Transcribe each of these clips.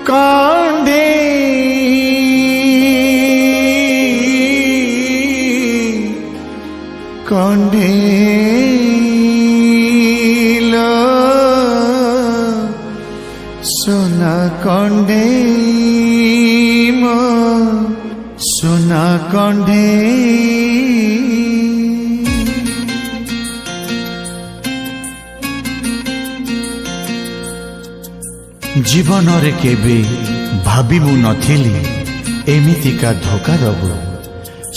कांदे कांदे लो सोना कांदे मो सोना कांदे जीवन रे केबे भाबिबु नथिली एमितिका धोखा दबु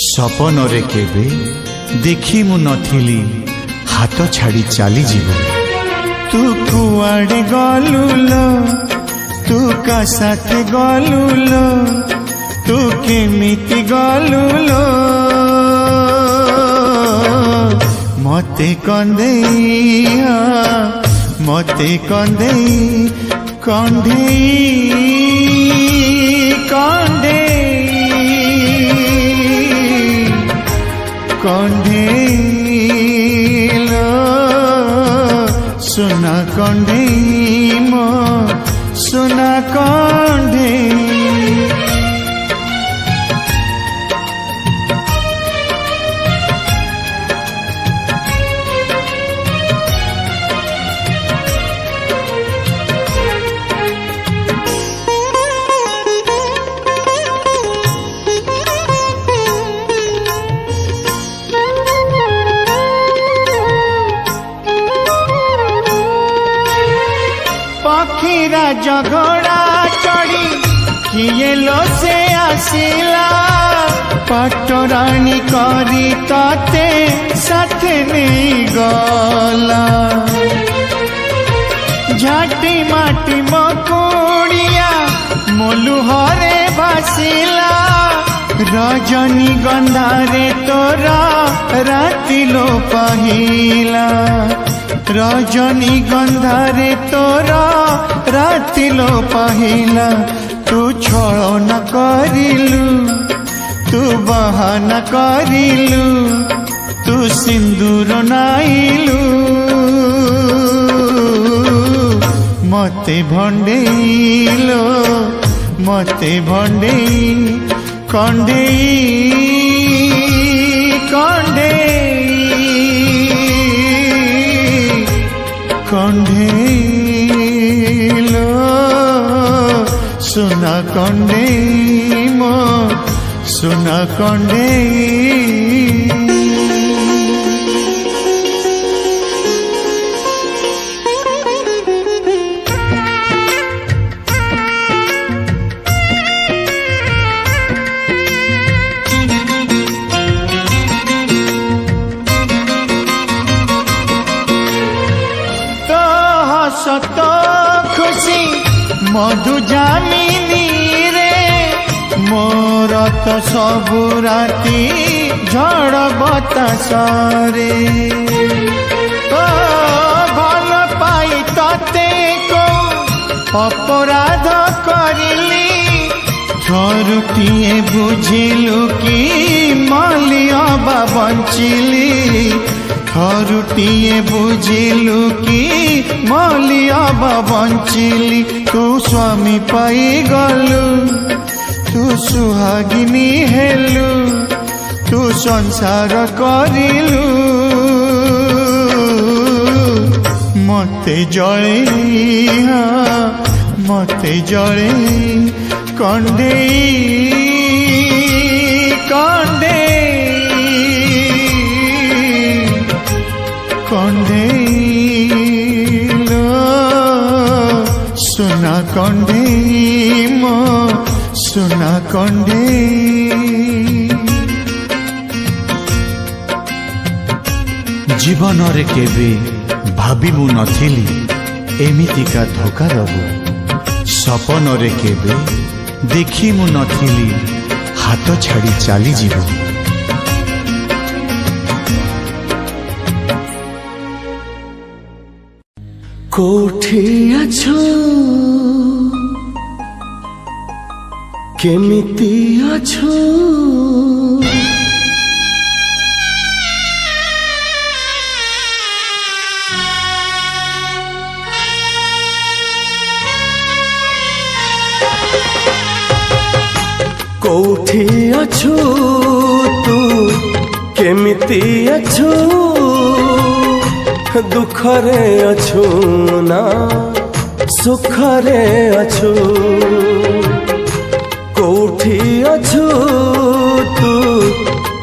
सपन रे केबे देखिमु नथिली हाथ छाड़ी चली जीव तू कुआड़े गलु लो तू का साथ गलु लो तू केमिति गलु लो मते कंदेया मते कंदेई कांदे कांदे कांदे लो सोना कांदे मो सोना कांदे झगड़ा चढ़ी किए लो से आसिला पटरानी करी ताते साथ नहीं गला झाटी माटी मकुड़िया मोलुहरे भासिला रजनी गंधारे तोरा राति लो पहिला रजनी गंधारे तोरा राति लो पहिला तू छलना करिलु तू बहाना करिलु तू सिंदूर नाइलु मते भंडेइलो मते भंडेई कंडेई कंडेई कंडेई सोना कंदे मो सोना कंदे तो हसत खुशी मधु जामिनी रे मोर तो सबु राती झड़ बतासरे तो भल पाई तते को अपराध करिली थरुटिए बुझिलु कि मलिया बंचिली थरुटिए बुझिलु कि मलिया बंचिली तू स्वामी पाई गलु तू सुहागिनी हेलु तू संसार करिलु मते जळे मते जळे कंदेई कंदेई कंदेइलो सोना कंदेई मो सोना कंदेई जीवन रे केबे भाबिबु नथिली एमितिका धोखा दबु सपन रे केबे देखिमु नथिली हाथ छाड़ी चली जीव कोठी अछो केमिति अछो कोठी अछु तू केमिति अछु दुखरे अछु ना सुखरे अछु कोठी अछु तू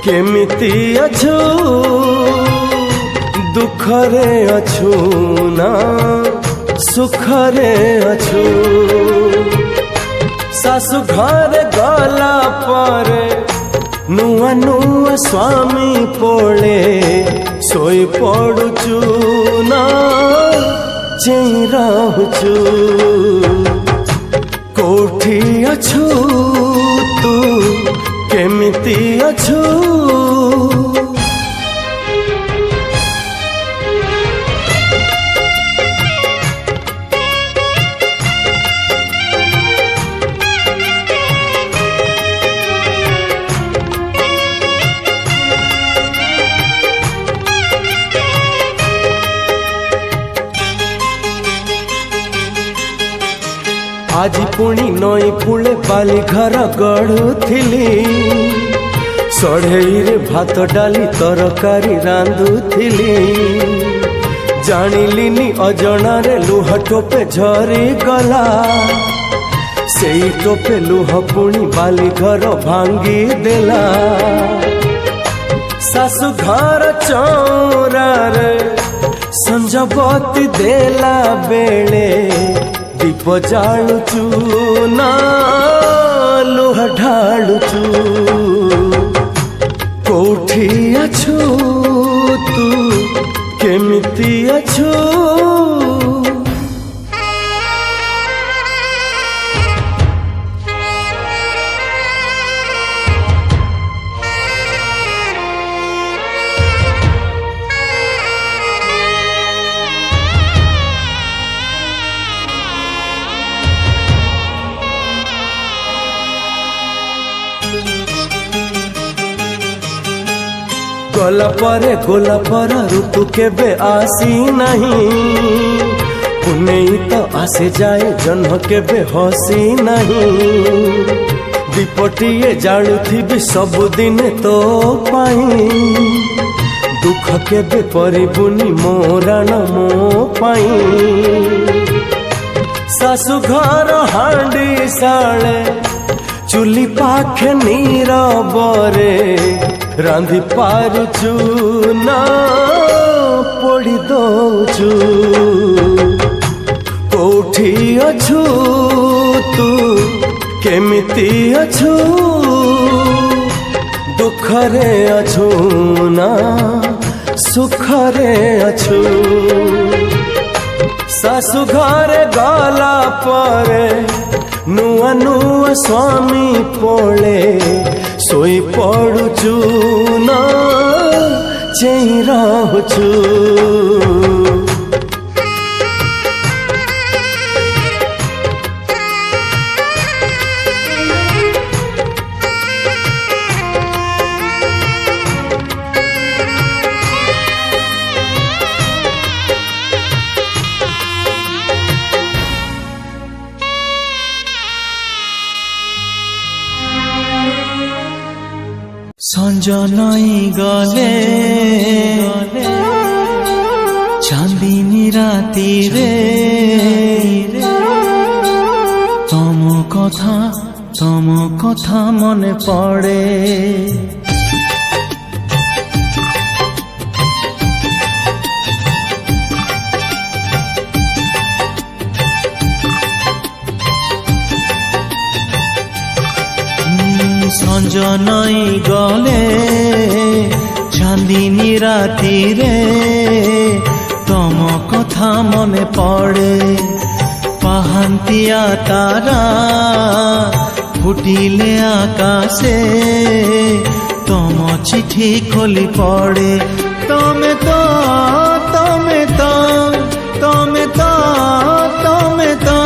केमिति अछु दुखरे अछु ना सुखरे अछु सासु घर गला पर नुआ नुआ स्वामी पोले सोई पड़ुचु ना चेई रहूचु कोठी अछु तू केमिति अछु आज पुणी नई कूले बाली घर गढ़ुथिली सढ़ेई रे भात डाली तरकारी रांधुथिली जानिलिनी अजणा रे लुह टोपे झरी गला सेई टोपे लुह पुणी बाली घर भांगी देला सासु घर चौरा रे संजबती देला बेले दीप जालुचु ना लुह ढालुचु कोठी अछु तू केमिति अछु गोला पर ऋतु केबे आसी नहीं पुनेई तो आसे जाए जन्ह केबे हसी नहीं दीपटिए जालुथिबी सबुदिन तो पाई दुख केबे परिबुनी मोराण मो पाई सासु घर हांडी साले चुली पाखे नीरबरे रांधि पारुचु ना पोड़ी दौचु कोठी अछु तू केमिति अछु दुखरे अछु ना सुखरे अछु सासु घरे गला परे नुआ नुआ स्वामी पोले सोई पड़ुचु ना चेई रहूचु संज नई गले चांदनी राती रे तम कथा मने पड़े संज नई गले चांदनी राती रे तम कथा मने पड़े पाहांतिया तारा फुटिले आकाशे तम चिठी खोली पड़े तमे तो तमे तो तमे तो तमे तो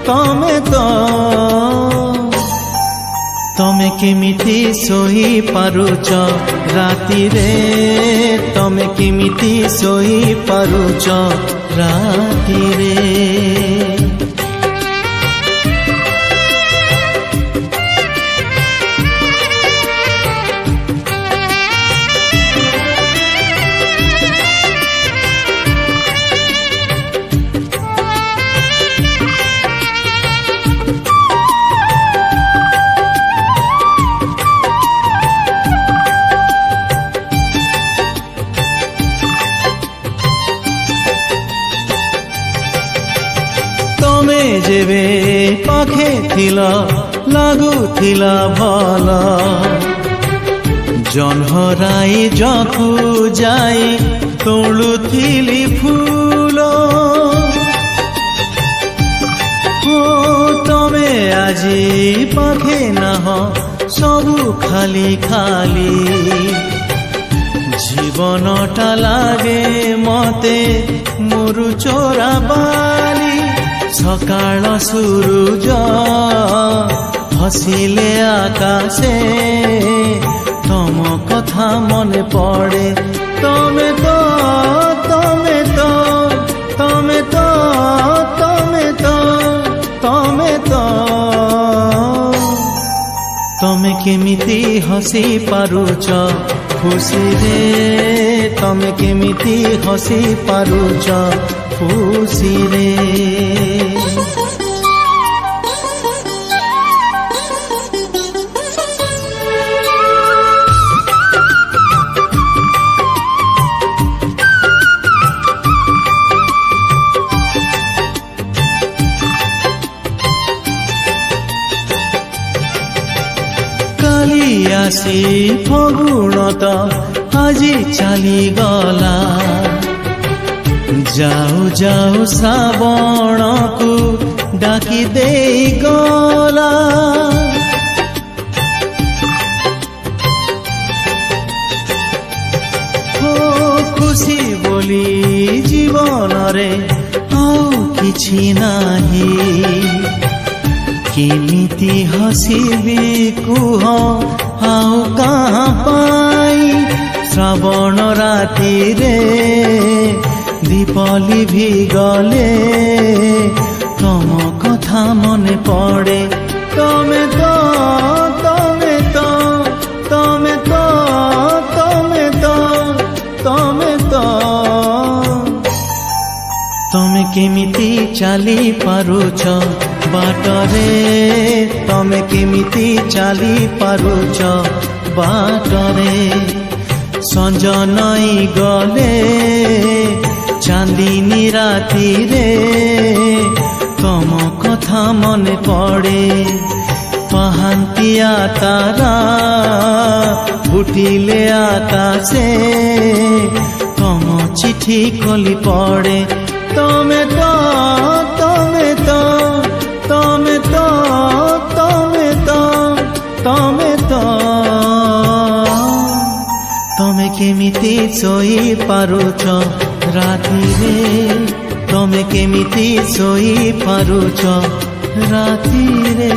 तमे तो तमे केमिति सोई पारुच राती रे तमे केमिति सोई पारुच राती रे ଲାଗୁଥିଲା ଭଲ ଜହ୍ନରାଇ ଜକୁ ଯାଇ ତୋଳୁଥିଲି ଫୁଲ ତମେ ଆଜି ପାଖେ ନାହ ସବୁ ଖାଲି ଖାଲି জীবনটা লাগে মতে মোরু চোরা বালি সকাল সূরজ হসিলে আকাশে তম কথা মনে পড়ে তমে তো তমে তো তমে তো তমে তো তমে তো তমে কেমিতি হসি পারুছ খুশিরে তমে কেমিতি হসি পারুছ খুশিরে কালি আসি ফগুণত আজি চালিগলা যাও যাও শ্রাবণকু ডাকি দেই গলা খুশি বলি জীবনরে আউ কিছু নাহি কেমিতি হসিবি কুহ আউ কাহা পাই শ্রাবণ রাতিরে দীপলি ভিগলে তম কথা মনে পড়ে তমে তো তমে তো তমে তো তমে তো তমে তো তমে কেমিতি চালি পারুছ বাটরে তমে কেমিতি চালি পারুছ বাটরে সঞ্জ নই গলে চাঁদিনী রাতিরে তম কথা মনে পড়ে পাহান্তিয়া তারা ফুটিলে আকাশে তম চিঠি খোলি পড়ে তমে তো তমে তো তমে তো তমে তো তমে তো তমে কেমিতি শোই পারুছ রাতিরে তমে কেমিতি শোই পারুছ রাতিরে